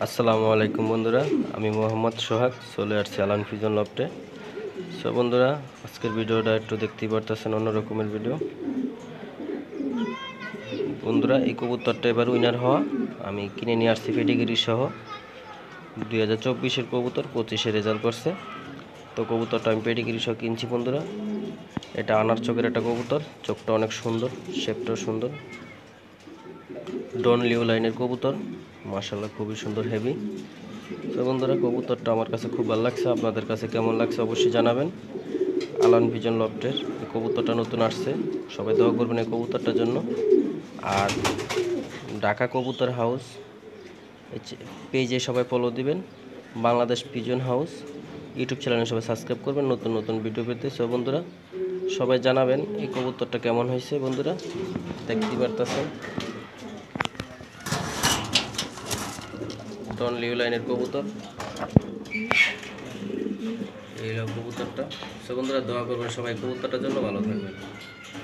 আসসালামু আলাইকুম বন্ধুরা, আমি মোহাম্মদ সোহাগ চলে আসছি আলান ফিজন লফটে। সো বন্ধুরা, আজকের ভিডিওটা একটু দেখতেই পারতেছেন, অন্য রকমের ভিডিও। বন্ধুরা, এই কবুতরটা এবার উইনার হওয়া আমি কিনে নিয়ে আসছি পেডিগ্রি সহ। 2024-এর কবুতর 25-এ রেজাল্ট করছে। তো কবুতরটা আমি পেডিগ্রি সহ কিনছি বন্ধুরা। এটা আনার চোখের একটা কবুতর, চোখটা অনেক সুন্দর, শেপটাও সুন্দর। ডন লিও লাইনের কবুতর, মাশাআল্লাহ খুবই সুন্দর, হেভি। তো বন্ধুরা, কবুতরটা আমার কাছে খুব ভালো লাগছে। আপনাদের কাছে কেমন লাগছে অবশ্যই জানাবেন। আলান ভিজন লফটের এই কবুতরটা নতুন আসছে, সবাই দোয়া করবেন এই কবুতরটার জন্য। আর ঢাকা কবুতর হাউস পেজে সবাই ফলো দিবেন। বাংলাদেশ পিজন হাউস ইউটিউব চ্যানেলে সবাই সাবস্ক্রাইব করবেন নতুন নতুন ভিডিও পেতে। সো বন্ধুরা, সবাই জানাবেন এই কবুতরটা কেমন হয়েছে। বন্ধুরা, দেখতে পারতেছেন ডন লিও লাইনের কবুতর, এই হলো কবুতরটা। সো বন্ধুরা, দোয়া করবেন সবাই কবুতরটার জন্য, ভালো থাকবেন।